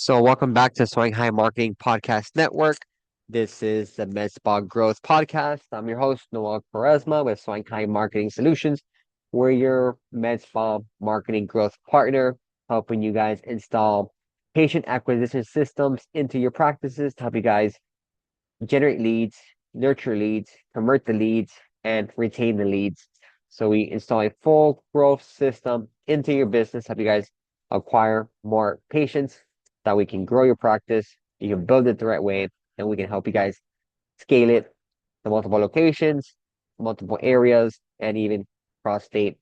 So, welcome back to Shanghai Marketing Podcast Network. This is the MedSpa Growth Podcast. I'm your host, Noel Quaresma with Shanghai Marketing Solutions. We're your MedSpa marketing growth partner, helping you guys install patient acquisition systems into your practices to help you guys generate leads, nurture leads, convert the leads, and retain the leads. So we install a full growth system into your business, help you guys acquire more patients, that we can grow your practice, you can build it the right way, and we can help you guys scale it to multiple locations, multiple areas, and even cross state,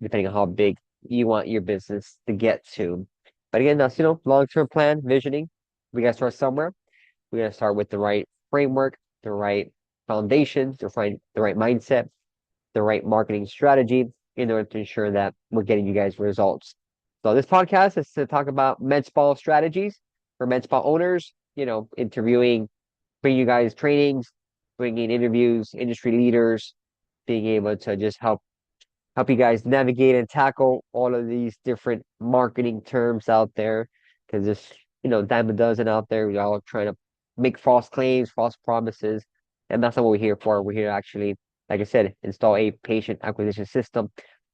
depending on how big you want your business to get to. But again, that's long-term plan, visioning. We gotta start somewhere. We gotta start with the right framework, the right foundation, to find the right mindset, the right marketing strategy in order to ensure that we're getting you guys results. So this podcast is to talk about med spa strategies for med spa owners, interviewing, bringing you guys trainings, bringing interviews, industry leaders, being able to just help you guys navigate and tackle all of these different marketing terms out there. Because there's, dime a dozen out there. We're all trying to make false claims, false promises. And that's not what we're here for. We're here to actually, like I said, install a patient acquisition system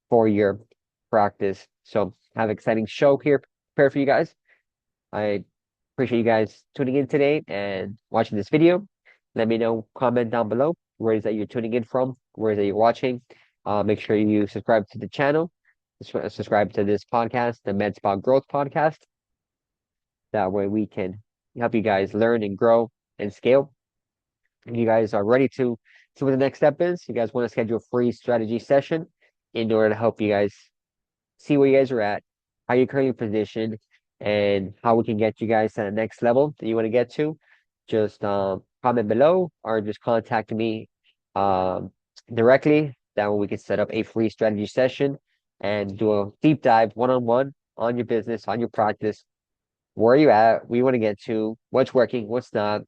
for your practice. So I have an exciting show here prepared for you guys. I appreciate you guys tuning in today and watching this video. Let me know, comment down below where is that you're tuning in from, where is that you're watching. Make sure you subscribe to the channel, subscribe to this podcast, the MedSpa Growth Podcast. That way we can help you guys learn and grow and scale. If you guys are ready to see what the next step is, you guys want to schedule a free strategy session in order to help you guys see where you guys are at, how you're currently positioned, and how we can get you guys to the next level that you want to get to. Just comment below or just contact me directly. That way we can set up a free strategy session and do a deep dive one-on-one on your business, on your practice, where are you at, we want to get to, what's working, what's not,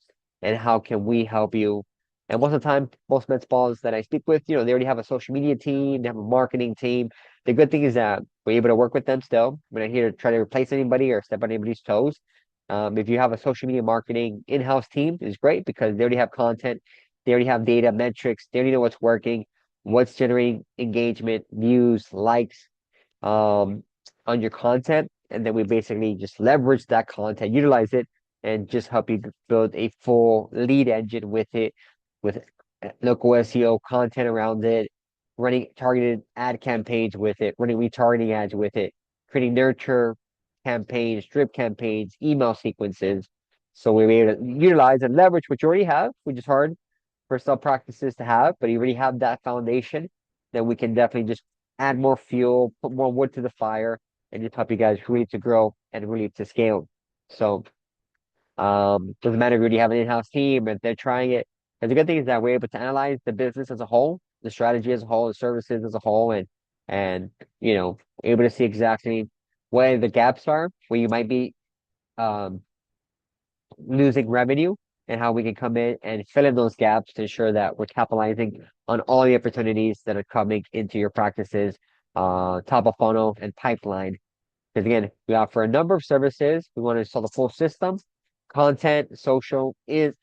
and how can we help you. And most of the time, most med spas that I speak with, they already have a social media team, they have a marketing team. The good thing is that we're able to work with them still. We're not here to try to replace anybody or step on anybody's toes. If you have a social media marketing in-house team, is great because they already have content, they already have data, metrics, they already know what's working, what's generating engagement, views, likes, on your content, and then we basically just leverage that content, utilize it, and just help you build a full lead engine with it, with local SEO content around it, running targeted ad campaigns with it, running retargeting ads with it, creating nurture campaigns, drip campaigns, email sequences. So we're able to utilize and leverage what you already have, which is hard for some practices to have, but you already have that foundation, then we can definitely just add more fuel, put more wood to the fire, and just help you guys really to grow and really to scale. So doesn't matter if you already have an in-house team, if they're trying it. And the good thing is that we're able to analyze the business as a whole, the strategy as a whole, the services as a whole, and able to see exactly where the gaps are, where you might be um losing revenue, and how we can come in and fill in those gaps to ensure that we're capitalizing on all the opportunities that are coming into your practices, top of funnel and pipeline. Because again, we offer a number of services. We want to install the full system. Content, social is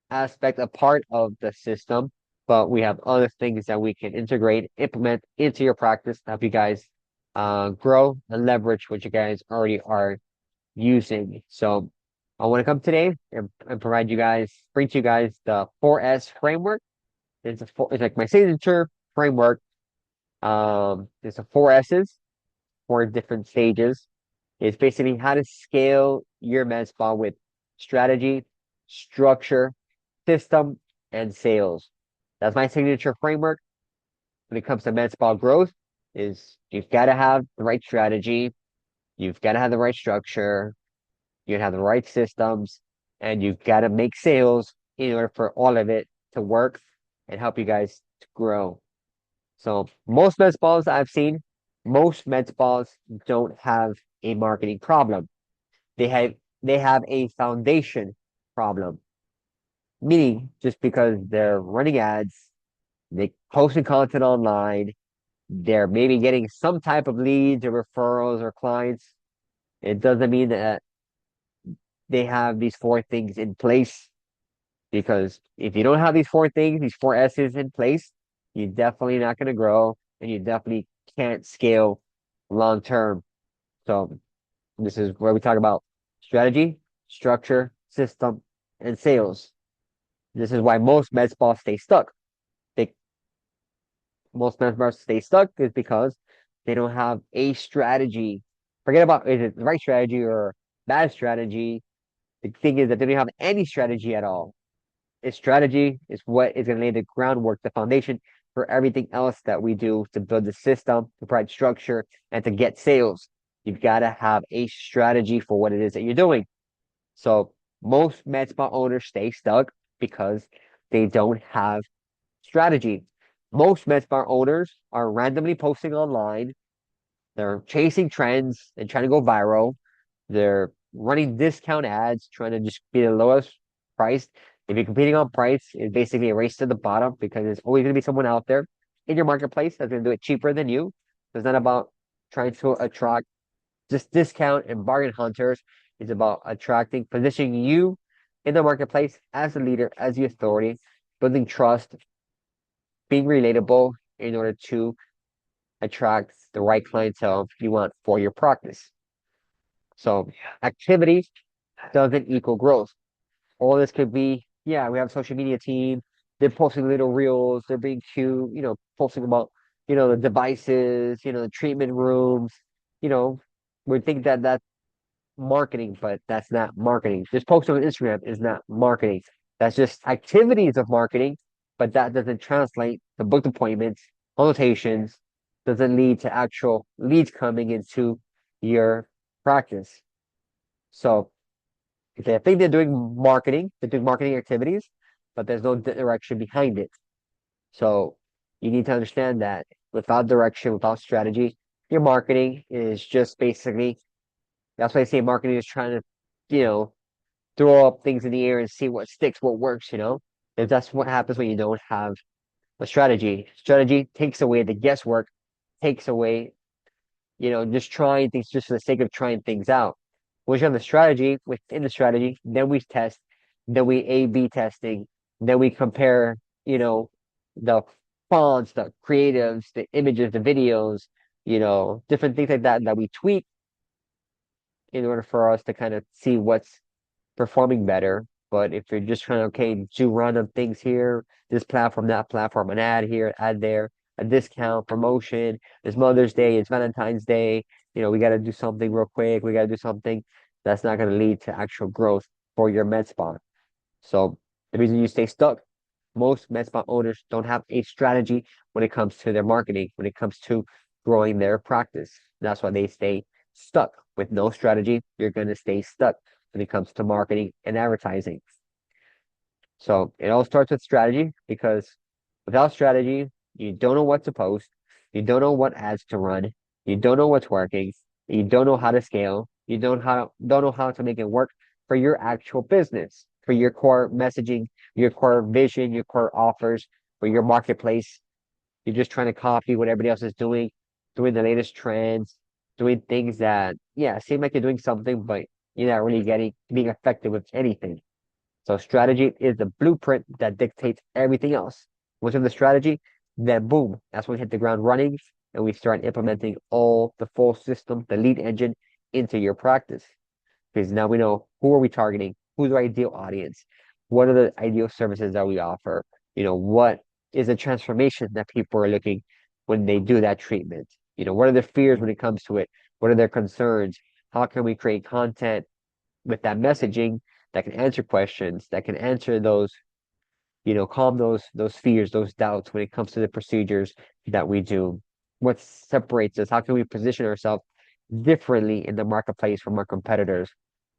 aspect, a part of the system, but we have other things that we can integrate, implement into your practice to help you guys grow and leverage what you guys already are using. So I want to come today and provide you guys, bring to you guys the 4S framework. It's like my signature framework. It's a 4S's, four different stages. It's basically how to scale your med spa with strategy, structure, system, and sales. That's my signature framework when it comes to med spa growth. Is you've got to have the right strategy, you've got to have the right structure, you have the right systems, and you've got to make sales in order for all of it to work and help you guys to grow. So most med spas I've seen, most med spas don't have a marketing problem. They have they have a foundation problem. Meaning just because they're running ads, they posting content online, they're maybe getting some type of leads or referrals or clients. It doesn't mean that they have these four things in place. Because if you don't have these four things, these four S's in place, you're definitely not going to grow and you definitely can't scale long term. So this is where we talk about strategy, structure, system, and sales. This is why most med spas stay stuck. They Most med spas stay stuck is because they don't have a strategy. Forget about is it the right strategy or bad strategy. The thing is that they don't have any strategy at all. Its strategy is what is going to lay the groundwork, the foundation for everything else that we do to build the system, to provide structure, and to get sales. You've got to have a strategy for what it is that you're doing. So most med spa owners stay stuck because they don't have strategy. Most med spa owners are randomly posting online. They're chasing trends and trying to go viral. They're running discount ads, trying to just be the lowest price. If you're competing on price, it's basically a race to the bottom because there's always going to be someone out there in your marketplace that's going to do it cheaper than you. It's not about trying to attract just discount and bargain hunters. It's about attracting, positioning you in the marketplace as a leader, as the authority, building trust, being relatable in order to attract the right clientele you want for your practice. So activity doesn't equal growth. All this could be, yeah, we have a social media team. They're posting little reels. They're being cute, posting about, the devices, the treatment rooms. You know, we think that that's marketing, but that's not marketing. Just posting on Instagram is not marketing. That's just activities of marketing, but that doesn't translate to booked appointments, consultations, doesn't lead to actual leads coming into your practice. So they think they're doing marketing activities, but there's no direction behind it. So you need to understand that without direction, without strategy, your marketing is just basically, that's why I say marketing is trying to, throw up things in the air and see what sticks, what works, If that's what happens when you don't have a strategy. Strategy takes away the guesswork, takes away, just trying things just for the sake of trying things out. Once you have the strategy, within the strategy, then we test, then we A/B testing, then we compare, the fonts, the creatives, the images, the videos, different things like that we tweak in order for us to kind of see what's performing better. But if you're just trying to, okay, do random things here, this platform, that platform, an ad here, ad there, a discount, promotion, it's Mother's Day, it's Valentine's Day, we got to do something real quick, we got to do something that's not going to lead to actual growth for your med spa. So the reason you stay stuck, most med spa owners don't have a strategy when it comes to their marketing, when it comes to growing their practice. That's why they stay stuck. With no strategy, you're going to stay stuck when it comes to marketing and advertising. So it all starts with strategy because without strategy, you don't know what to post, you don't know what ads to run, you don't know what's working, you don't know how to scale, you don't know how to make it work for your actual business, for your core messaging, your core vision, your core offers, for your marketplace. You're just trying to copy what everybody else is doing the latest trends, doing things that, yeah, seem like you're doing something, but you're not really being effective with anything. So strategy is the blueprint that dictates everything else. Once you have the strategy, then boom, that's when we hit the ground running and we start implementing all the full system, the lead engine into your practice. Because now we know who are we targeting, who's our ideal audience, what are the ideal services that we offer, what is the transformation that people are looking when they do that treatment, what are their fears when it comes to it, what are their concerns, how can we create content with that messaging that can answer questions, that can answer those, calm those fears, those doubts when it comes to the procedures that we do. What separates us? How can we position ourselves differently in the marketplace from our competitors?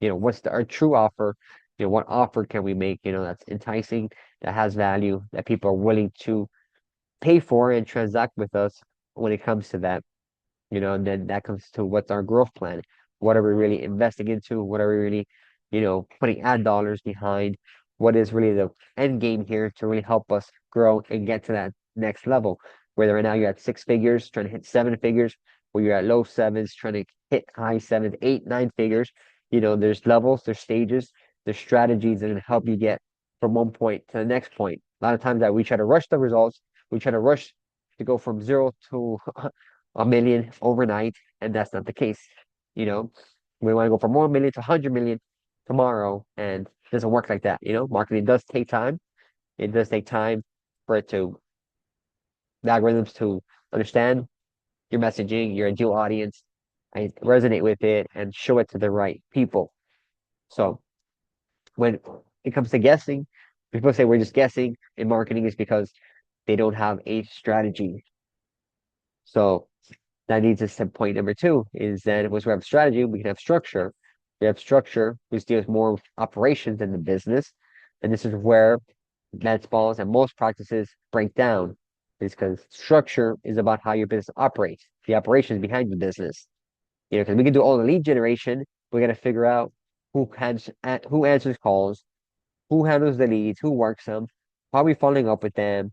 What's our true offer? What offer can we make, that's enticing, that has value, that people are willing to pay for and transact with us when it comes to that. And then that comes to what's our growth plan? What are we really investing into? What are we really, putting ad dollars behind? What is really the end game here to really help us grow and get to that next level? Whether right now you're at 6 figures, trying to hit 7 figures, or you're at low sevens, trying to hit high sevens, 8, 9 figures. There's levels, there's stages, there's strategies that are going to help you get from one point to the next point. A lot of times that we try to rush the results, we try to rush to go from zero to a million overnight, and that's not the case. You know, we want to go from 1 million to 100 million tomorrow, and it doesn't work like that. Marketing does take time. It does take time for the algorithms to understand your messaging, your ideal audience, and resonate with it and show it to the right people. So when it comes to guessing, people say we're just guessing in marketing is because they don't have a strategy. So that leads us to point number two is that once we have strategy, we can have structure. We have structure, which deals more with operations in the business. And this is where med spas and most practices break down, is because structure is about how your business operates, the operations behind the business. Because we can do all the lead generation, we got to figure out who answers calls, who handles the leads, who works them, how are we following up with them,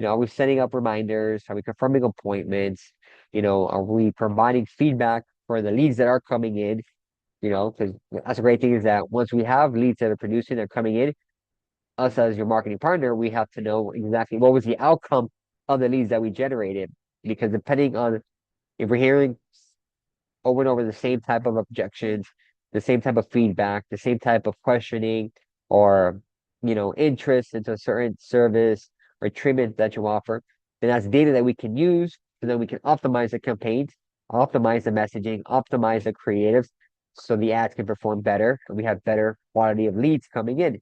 are we setting up reminders, are we confirming appointments, are we providing feedback for the leads that are coming in, because that's a great thing is that once we have leads that are producing, they're coming in, us as your marketing partner, we have to know exactly what was the outcome of the leads that we generated. Because depending on if we're hearing over and over the same type of objections, the same type of feedback, the same type of questioning, or interest into a certain service or treatment that you offer, then that's data that we can use, so then we can optimize the campaigns, optimize the messaging, optimize the creatives, so the ads can perform better and we have better quality of leads coming in.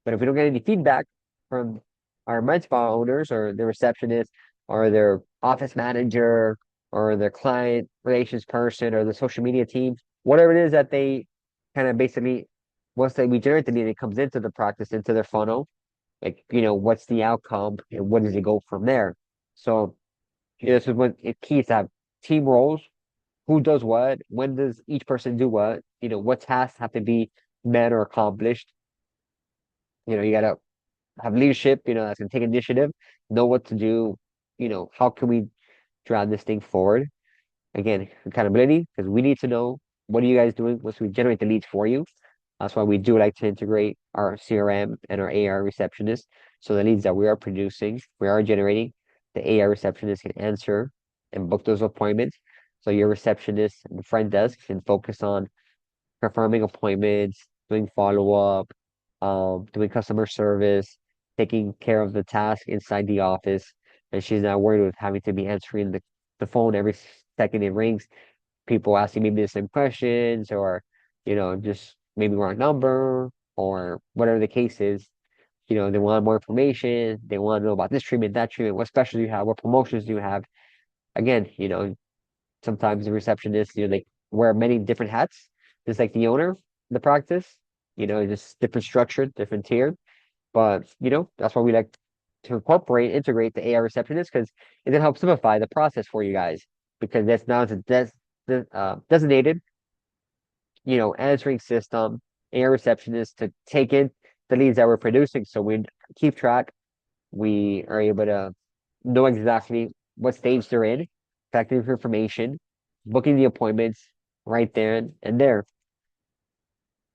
But if we don't get any feedback from our med spa owners or the receptionist or their office manager or their client relations person or the social media team, whatever it is that they kind of basically, once we generate the lead, it comes into the practice, into their funnel, like, what's the outcome and what does it go from there? So, this is when it keys to have team roles, who does what, when does each person do what tasks have to be met or accomplished. You got to have leadership, that's going to take initiative, know what to do, how can we drive this thing forward? Again, accountability, because we need to know what are you guys doing once we generate the leads for you. That's why we do like to integrate our CRM and our AR receptionist. So the leads that we are producing, we are generating, the AR receptionist can answer and book those appointments. So your receptionist and the front desk can focus on confirming appointments, doing follow-up, doing customer service, taking care of the task inside the office. And she's not worried with having to be answering the phone every second it rings, people asking maybe the same questions or, just maybe wrong number or whatever the case is. They want more information. They want to know about this treatment, that treatment, what specials you have, what promotions do you have. Again, sometimes the receptionist, they wear many different hats, just like the owner of the practice, just different structure, different tier. But, that's why we like to integrate the AI receptionist because it can help simplify the process for you guys because that's now a designated, answering system, AI receptionist to take in the leads that we're producing. So we keep track. We are able to know exactly what stage they're in, collecting information, booking the appointments right there and there.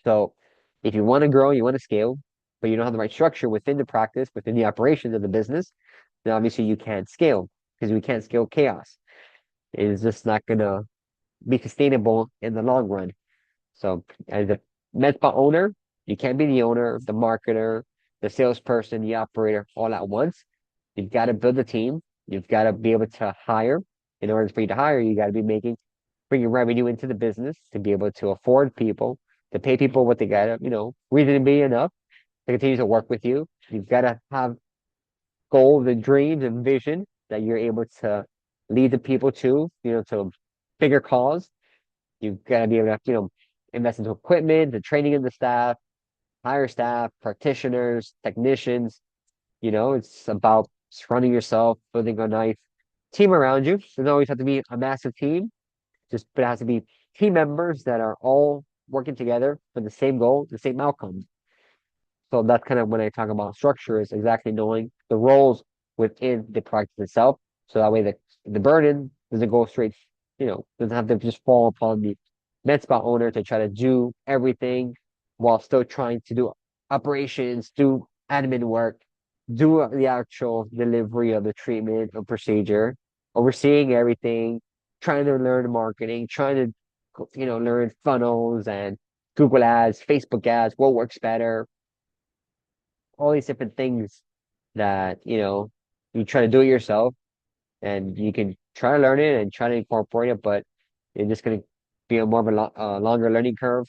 So if you want to grow, you want to scale, but you don't have the right structure within the practice, within the operations of the business, then obviously you can't scale because we can't scale chaos. It is just not going to be sustainable in the long run. So as a med spa owner, you can't be the owner, the marketer, the salesperson, the operator all at once. You've got to build a team. You've got to be able to hire. In order for you to hire, you got to be bringing revenue into the business to be able to afford people, to pay people what they got to, reasonably enough to continue to work with you. You've got to have goals and dreams and vision that you're able to lead the people to bigger cause. You've got to be able to, invest into equipment, the training of the staff, hire staff, practitioners, technicians. It's about surrounding yourself, building a nice team around you. It doesn't always have to be a massive team, but it has to be team members that are all working together for the same goal, the same outcome. So that's kind of when I talk about structure is exactly knowing the roles within the practice itself. So that way the burden doesn't go straight, doesn't have to just fall upon the med spa owner to try to do everything while still trying to do operations, do admin work, do the actual delivery of the treatment or procedure, overseeing everything, trying to learn marketing, trying to, learn funnels and Google ads, Facebook ads, what works better, all these different things that, you try to do it yourself and you can try to learn it and try to incorporate it, but it's just going to be a more of a longer learning curve.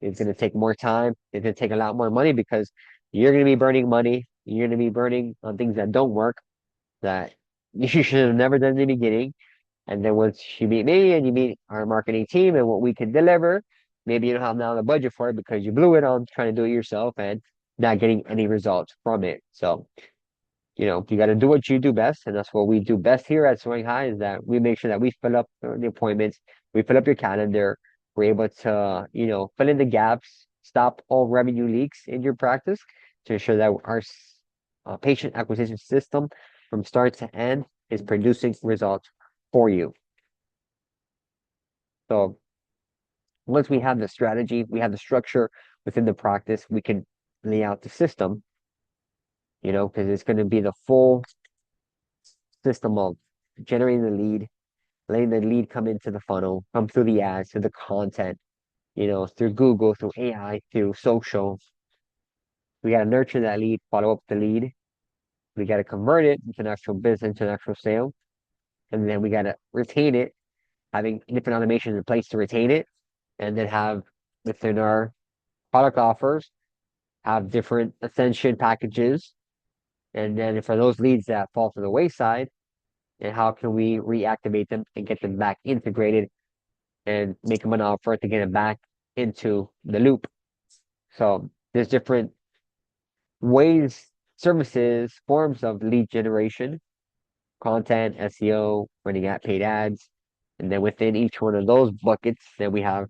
It's going to take more time. It's going to take a lot more money because you're going to be burning money. You're going to be burning on things that don't work that you should have never done in the beginning. And then once you meet me and you meet our marketing team and what we can deliver, maybe you don't have now the budget for it because you blew it on trying to do it yourself and not getting any results from it. So you got to do what you do best, and that's what we do best here at Soaring High is that we make sure that we fill up the appointments, we fill up your calendar, we're able to, fill in the gaps, stop all revenue leaks in your practice to ensure that our patient acquisition system from start to end is producing results for you. So once we have the strategy, we have the structure within the practice, we can lay out the system, because it's going to be the full system of generating the lead, letting the lead come into the funnel, come through the ads, through the content, through Google, through AI, through social. We got to nurture that lead, follow up the lead. We got to convert it into an actual business, into an actual sale. And then we got to retain it, having different automations in place to retain it. And then have within our product offers, have different ascension packages. And then for those leads that fall to the wayside, and how can we reactivate them and get them back integrated and make them an offer to get them back into the loop. So there's different ways, services, forms of lead generation, content, SEO, running at paid ads. And then within each one of those buckets, then we have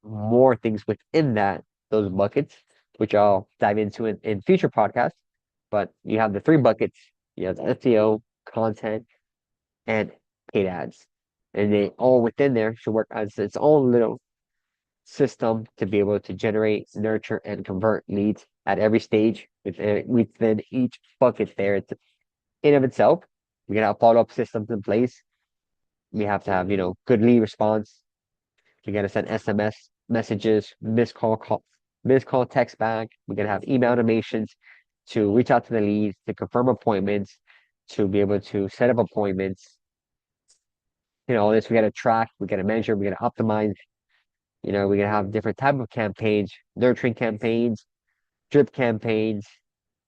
more things within those buckets, which I'll dive into in future podcasts. But you have the three buckets. You have the SEO, content, and paid ads. And they all within there should work as its own little system to be able to generate, nurture, and convert leads at every stage within each bucket there. It's in of itself. We can have follow-up systems in place. We have to have, good lead response. We gotta send SMS messages, missed call text back. We gotta have email automations to reach out to the leads, to confirm appointments, to be able to set up appointments. All this we gotta track, we gotta measure, we gotta optimize. We gotta have different type of campaigns, nurturing campaigns, drip campaigns,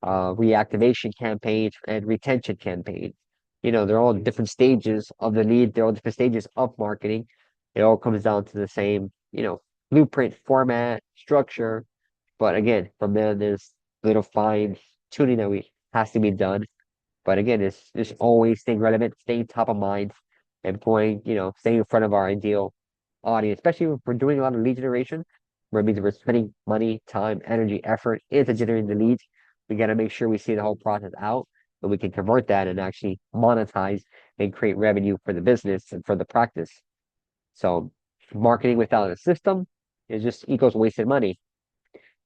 reactivation campaigns, and retention campaigns. They're all different stages of the lead. They're all different stages of marketing. It all comes down to the same, blueprint, format, structure. But again, from there, there's little fine tuning that has to be done. But again, it's just always staying relevant, staying top of mind, and staying in front of our ideal audience, especially if we're doing a lot of lead generation, where it means we're spending money, time, energy, effort into generating the leads. We got to make sure we see the whole process out, and we can convert that and actually monetize and create revenue for the business and for the practice. So marketing without a system is just equals wasted money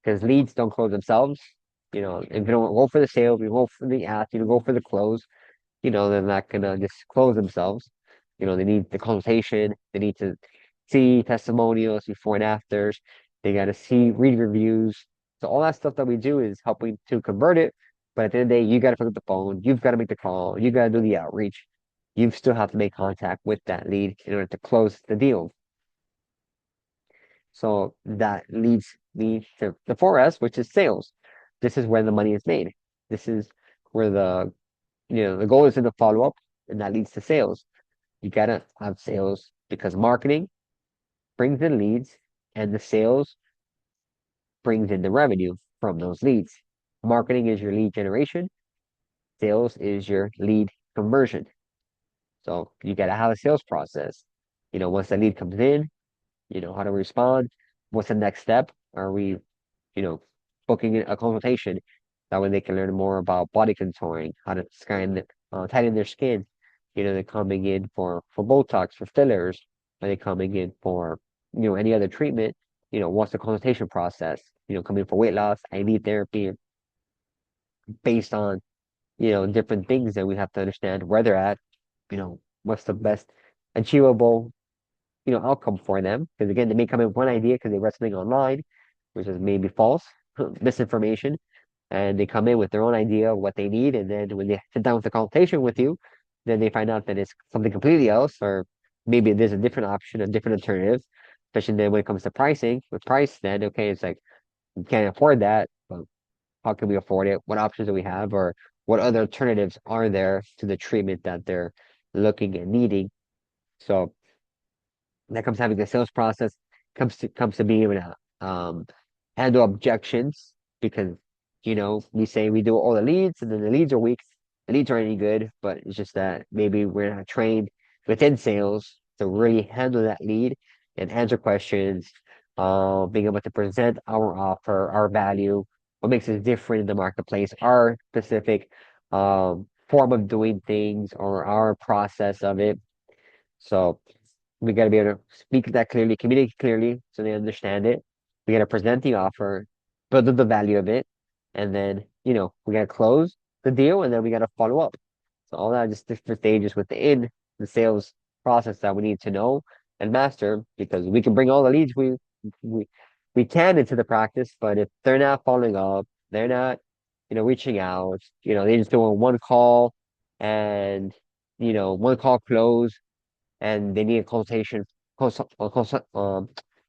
because leads don't close themselves. If you don't go for the sale, if you go for the ask, you don't go for the close, they're not gonna just close themselves. They need the consultation, they need to see testimonials before and afters, they gotta read reviews. So all that stuff that we do is helping to convert it. But at the end of the day, you gotta pick up the phone, you've got to make the call, you gotta do the outreach. You still have to make contact with that lead in order to close the deal. So that leads me to the 4S, which is sales. This is where the money is made. This is where the goal is in the follow up, and that leads to sales. You gotta have sales because marketing brings in leads, and the sales brings in the revenue from those leads. Marketing is your lead generation. Sales is your lead conversion. So you gotta have a sales process. Once the lead comes in, how to respond. What's the next step? Are we, booking a consultation? That way they can learn more about body contouring, how to tighten their skin. They're coming in for Botox, for fillers. Are they coming in for any other treatment, what's the consultation process? Coming for weight loss, IV therapy, based on, different things that we have to understand where they're at, what's the best achievable, outcome for them. Because again, they may come in with one idea because they read something online, which is maybe false, misinformation, and they come in with their own idea of what they need, and then when they sit down with the consultation with you, then they find out that it's something completely else, or maybe there's a different option, a different alternative. Especially then when it comes to pricing, with price, then okay, it's like we can't afford that, but how can we afford it? What options do we have, or what other alternatives are there to the treatment that they're looking and needing? So that comes having the sales process, comes to being able to handle objections, because we say we do all the leads and then the leads are weak. The leads aren't any good, but it's just that maybe we're not trained within sales to really handle that lead and answer questions, being able to present our offer, our value, what makes us different in the marketplace, our specific form of doing things or our process of it. So we got to be able to speak that clearly, communicate clearly so they understand it. We got to present the offer, build up the value of it, and then, we got to close the deal, and then we got to follow up. So all that just different stages within the sales process that we need to know and master, because we can bring all the leads we we can into the practice, but if they're not following up, they're not, reaching out, they just doing one call and, one call close, and they need a consultation, they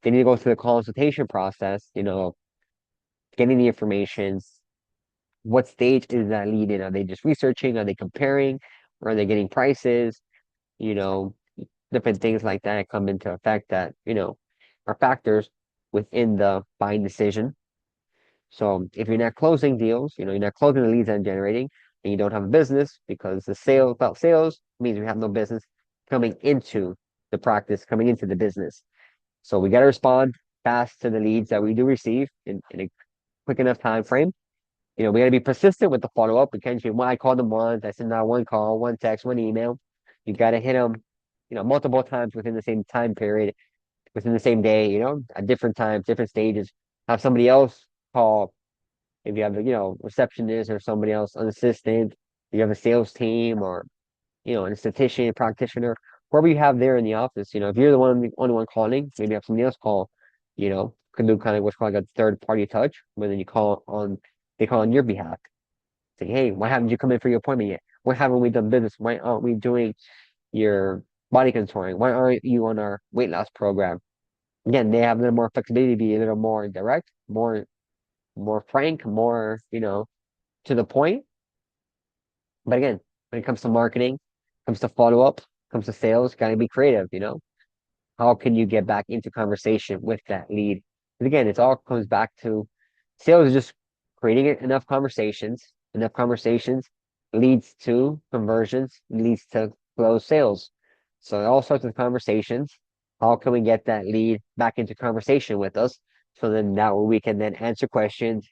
need to go through the consultation process, getting the information. What stage is that lead in? Are they just researching? Are they comparing? Or are they getting prices? You know, different things like that come into effect that, are factors within the buying decision. So if you're not closing deals, you're not closing the leads and generating, and you don't have a business, because the sale without sales means we have no business coming into the practice, coming into the business. So we got to respond fast to the leads that we do receive in a quick enough time frame. We got to be persistent with the follow up. We can't say, well, I called them once, I sent out one call, one text, one email. You got to hit them, multiple times within the same time period, within the same day, at different times, different stages. Have somebody else call. If you have a, receptionist or somebody else, an assistant, you have a sales team, or, an esthetician, practitioner, whoever you have there in the office, if you're the only one calling, maybe have somebody else call, can do kind of what's called like a third party touch, when then they call on your behalf. Say, hey, why haven't you come in for your appointment yet? Why haven't we done business? Why aren't we doing your body contouring? Why aren't you on our weight loss program? Again, they have a little more flexibility to be a little more direct, more frank, more, to the point. But again, when it comes to marketing, comes to follow up, comes to sales, gotta be creative, How can you get back into conversation with that lead? And again, it all comes back to sales is just creating enough conversations leads to conversions, leads to closed sales. So it all starts with conversations. How can we get that lead back into conversation with us? So then that way we can then answer questions,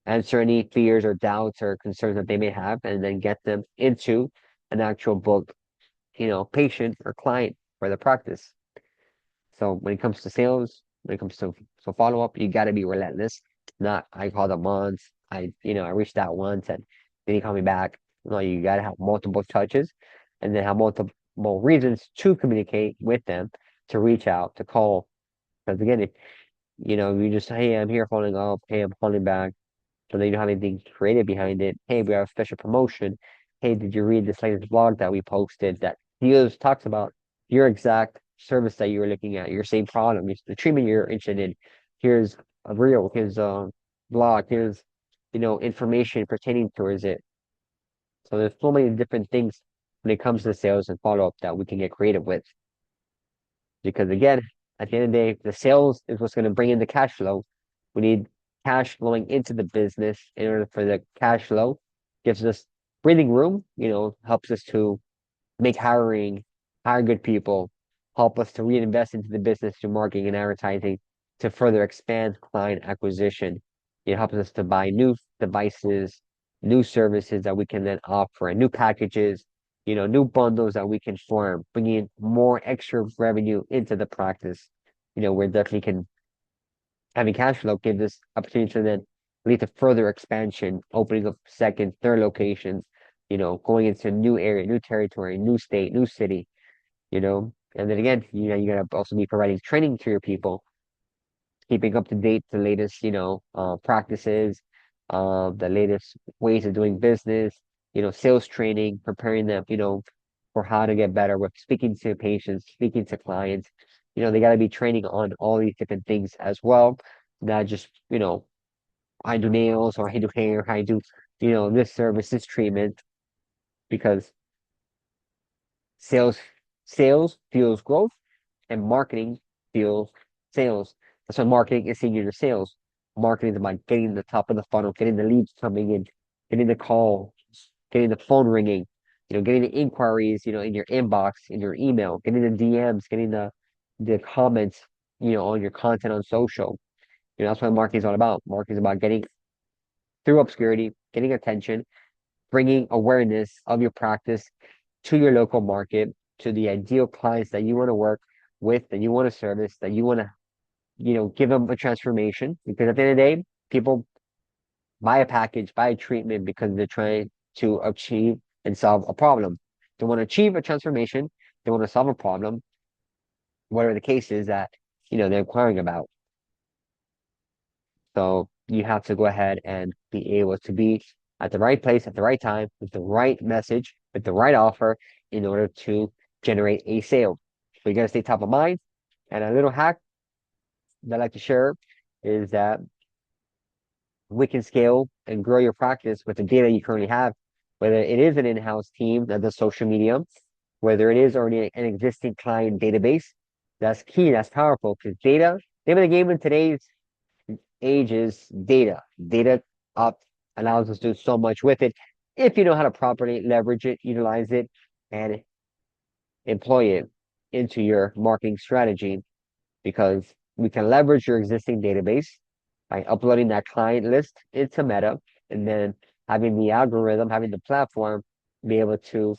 answer any fears or doubts or concerns that they may have, and then get them into an actual book, patient or client for the practice. So when it comes to sales, when it comes to follow up, you got to be relentless. Not I called them once, I reached out once and then he called me back. No, you got to have multiple touches, and then have multiple reasons to communicate with them, to reach out, to call. Because again, if you just, hey, I'm here following up, hey, I'm calling back, so then you don't have anything creative behind it. Hey, we have a special promotion. Hey, did you read this latest blog that we posted that deals talks about your exact service that you were looking at, your same problem, the treatment you're interested in? Here's a reel, here's a blog, here's information pertaining towards it. So there's so many different things when it comes to sales and follow up that we can get creative with. Because again, at the end of the day, the sales is what's going to bring in the cash flow. We need cash flowing into the business in order for the cash flow gives us breathing room, helps us to make hire good people, help us to reinvest into the business through marketing and advertising to further expand client acquisition. It helps us to buy new devices, new services that we can then offer, and new packages, new bundles that we can form, bringing more extra revenue into the practice. we're definitely can having cash flow gives us opportunity to then lead to further expansion, opening up second, third locations, going into new area, new territory, new state, new city. And then again, you gotta also be providing training to your people, keeping up to date the latest, practices, the latest ways of doing business, sales training, preparing them, for how to get better with speaking to patients, speaking to clients. They got to be training on all these different things as well, not just, I do nails or I do hair, I do, this service, this treatment, because sales, sales fuels growth and marketing fuels sales. That's why marketing is senior to sales. Marketing is about getting the top of the funnel, getting the leads coming in, getting the call, getting the phone ringing, getting the inquiries, in your inbox, in your email, getting the DMs, getting the comments, on your content on social. That's what marketing is all about. Marketing is about getting through obscurity, getting attention, bringing awareness of your practice to your local market, to the ideal clients that you want to work with, that you want to service, that you want to, give them a transformation. Because at the end of the day, people buy a package, buy a treatment because they're trying to achieve and solve a problem. They want to achieve a transformation, they want to solve a problem, whatever the case is that, they're inquiring about. So you have to go ahead and be able to be at the right place at the right time with the right message, with the right offer in order to generate a sale. So you got to stay top of mind. And a little hack that I like to share is that we can scale and grow your practice with the data you currently have, whether it is an in-house team that does social media, whether it is already an existing client database. That's key, that's powerful because data, name of the game in today's age is data. Data up allows us to do so much with it if you know how to properly leverage it, utilize it, and employ it into your marketing strategy because we can leverage your existing database by uploading that client list into Meta and then having the algorithm, having the platform be able to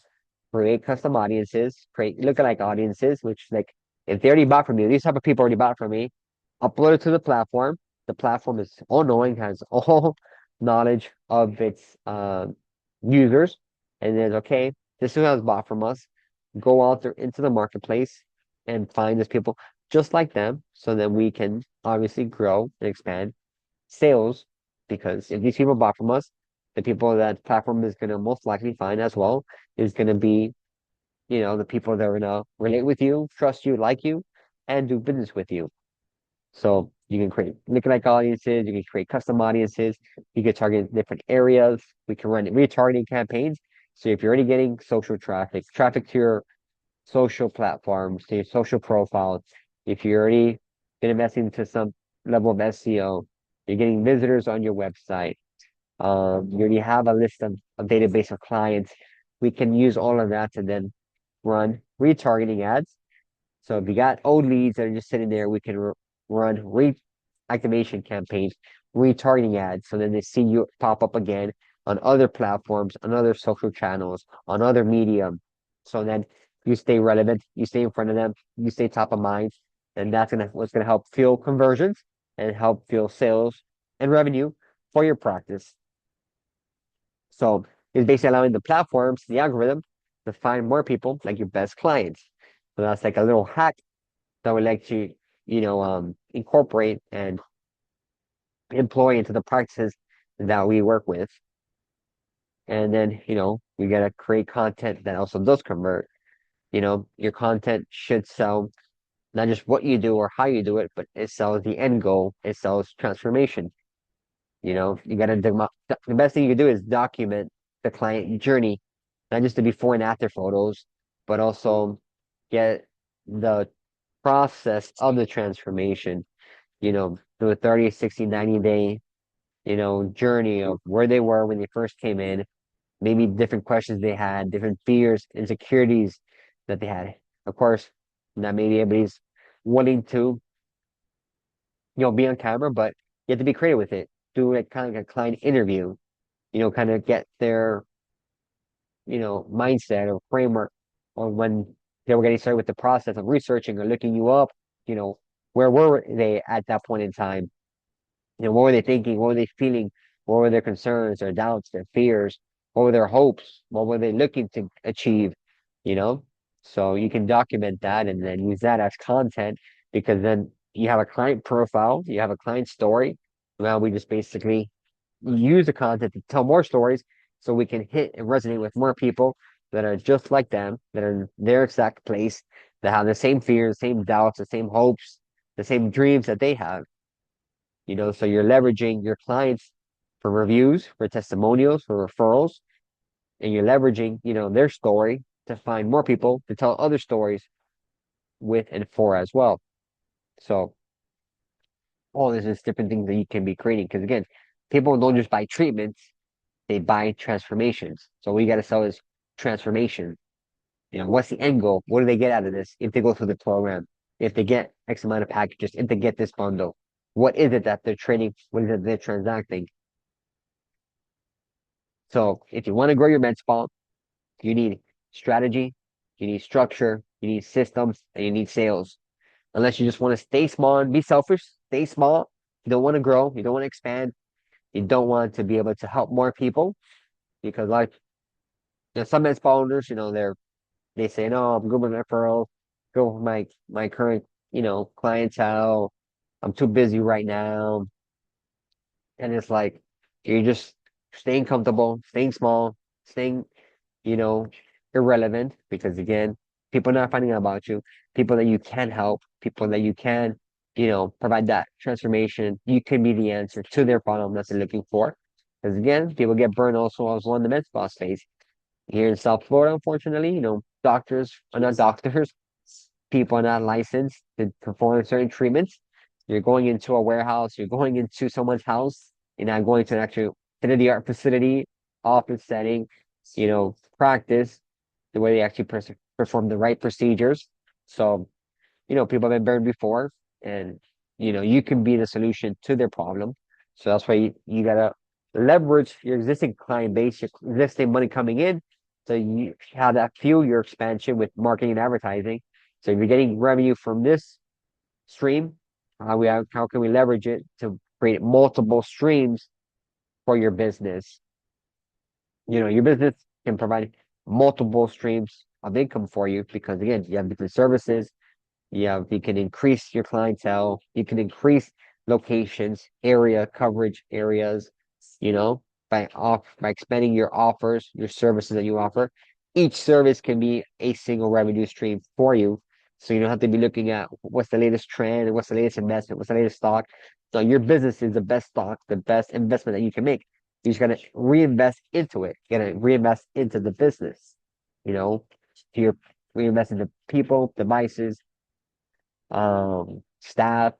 create custom audiences, create lookalike audiences, which like if they already bought from you, these type of people already bought from me, upload it to the platform. The platform is all knowing, has all knowledge of its users, and then okay, this is who has bought from us. Go out there into the marketplace and find those people just like them, so that we can obviously grow and expand sales. Because if these people bought from us, the people that platform is going to most likely find as well is going to be, the people that are going to relate with you, trust you, like you, and do business with you. So you can create lookalike audiences, you can create custom audiences, you can target different areas. We can run retargeting campaigns. So if you're already getting social traffic to your social platforms, to your social profiles, if you're already been investing into some level of SEO, you're getting visitors on your website, you already have a list of a database of clients. We can use all of that to then run retargeting ads. So if you got old leads that are just sitting there, we can run reactivation campaigns, retargeting ads. So then they see you pop up again on other platforms, on other social channels, on other media. So then you stay relevant, you stay in front of them, you stay top of mind, and that's what's gonna help fuel conversions and help fuel sales and revenue for your practice. So it's basically allowing the platforms, the algorithm, to find more people like your best clients. So that's like a little hack that we like to, incorporate and employ into the practices that we work with. And then, we gotta create content that also does convert. Your content should sell not just what you do or how you do it, but it sells the end goal. It sells transformation. You gotta the best thing you can do is document the client journey, not just the before and after photos, but also get the process of the transformation, through a 30, 60, 90 day, journey of where they were when they first came in, maybe different questions they had, different fears, insecurities that they had. Of course, not maybe everybody's willing to, be on camera, but you have to be creative with it. Do like kind of like a client interview, kind of get their, mindset or framework on when they were getting started with the process of researching or looking you up, you know, where were they at that point in time? What were they thinking? What were they feeling? What were their concerns, their doubts, their fears? What were their hopes? What were they looking to achieve? You know? So you can document that and then use that as content because then you have a client profile, you have a client story. Well, we just basically use the content to tell more stories so we can hit and resonate with more people that are just like them, that are in their exact place, that have the same fears, the same doubts, the same hopes, the same dreams that they have. So you're leveraging your clients for reviews, for testimonials, for referrals, and you're leveraging, their story to find more people to tell other stories with and for as well. So all this is different things that you can be creating. Because again, people don't just buy treatments, they buy transformations. So what you got to sell is transformation. What's the end goal? What do they get out of this if they go through the program? If they get X amount of packages, if they get this bundle, what is it that they're trading? What is it they're transacting? So if you want to grow your med spa, you need strategy, you need structure, you need systems, and you need sales. Unless you just want to stay small and be selfish, stay small. You don't want to grow, you don't want to expand, you don't want to be able to help more people because like some med spa owners, they say, no, I'm good with referrals, go with my current, clientele. I'm too busy right now. And it's like you're just staying comfortable, staying small, staying, you know, irrelevant because again, people not finding out about you, people that you can help, people that you can, provide that transformation. You can be the answer to their problem that they're looking for. Because again, people get burned also as one in the med spa space. Here in South Florida, unfortunately, doctors are not doctors. People are not licensed to perform certain treatments. You're going into a warehouse, you're going into someone's house, you're not going to an actual state-of-the-art facility, office setting, practice the way they actually perform the right procedures. So, people have been burned before, and you can be the solution to their problem. So that's why you gotta leverage your existing client base, your existing money coming in, so you have that fuel your expansion with marketing and advertising. So if you're getting revenue from this stream, how can we leverage it to create multiple streams for your business? Your business can provide multiple streams of income for you because again, you have different services. You can increase your clientele, you can increase locations, area coverage areas, by expanding your offers, your services that you offer. Each service can be a single revenue stream for you. So you don't have to be looking at what's the latest trend, what's the latest investment, what's the latest stock. So your business is the best stock, the best investment that you can make. You just gotta reinvest into it. You gotta reinvest into the business. You know, you're reinvest into people, devices, staff,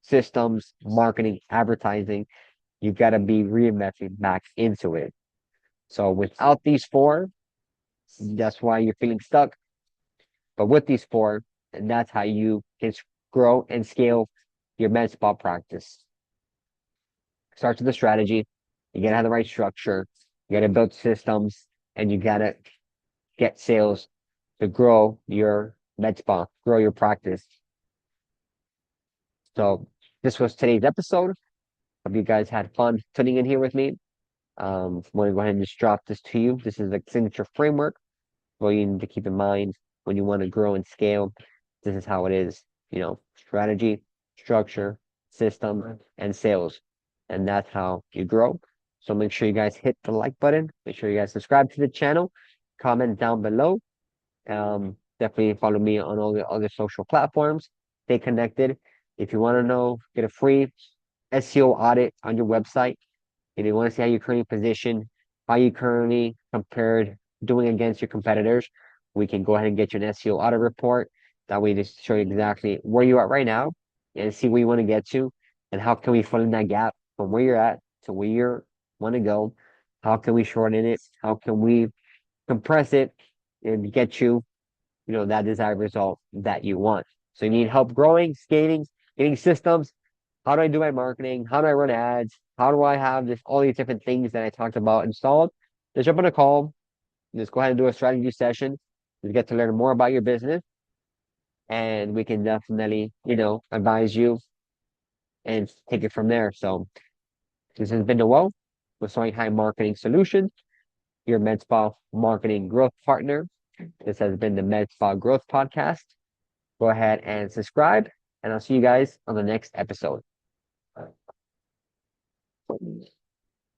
systems, marketing, advertising. You've got to be reinvesting back into it. So without these four, that's why you're feeling stuck. But with these four, and that's how you can grow and scale your med spa practice. Starts with the strategy. You gotta have the right structure. You gotta build systems, and you gotta get sales to grow your med spa, grow your practice. So this was today's episode. Hope you guys had fun tuning in here with me. Want to go ahead and just drop this to you. This is a signature framework. What you need to keep in mind when you want to grow and scale. This is how it is. Strategy, structure, system, and sales. And that's how you grow. So make sure you guys hit the like button. Make sure you guys subscribe to the channel. Comment down below. Definitely follow me on all the other social platforms. Stay connected. If you want to know, get a free SEO audit on your website. If you want to see how you're currently positioned, how you currently compared doing against your competitors, we can go ahead and get you an SEO audit report. That way, just show you exactly where you are right now and see where you want to get to, and how can we fill in that gap from where you're at to where you want to go. How can we shorten it? How can we compress it and get you, that desired result that you want? So you need help growing, scaling, getting systems. How do I do my marketing? How do I run ads? How do I have all these different things that I talked about installed? Just jump on a call. Just go ahead and do a strategy session. You get to learn more about your business. and we can definitely, advise you and take it from there. So this has been Noel with Soaring High Marketing Solutions, your MedSpa marketing growth partner. This has been the MedSpa Growth Podcast. Go ahead and subscribe, and I'll see you guys on the next episode.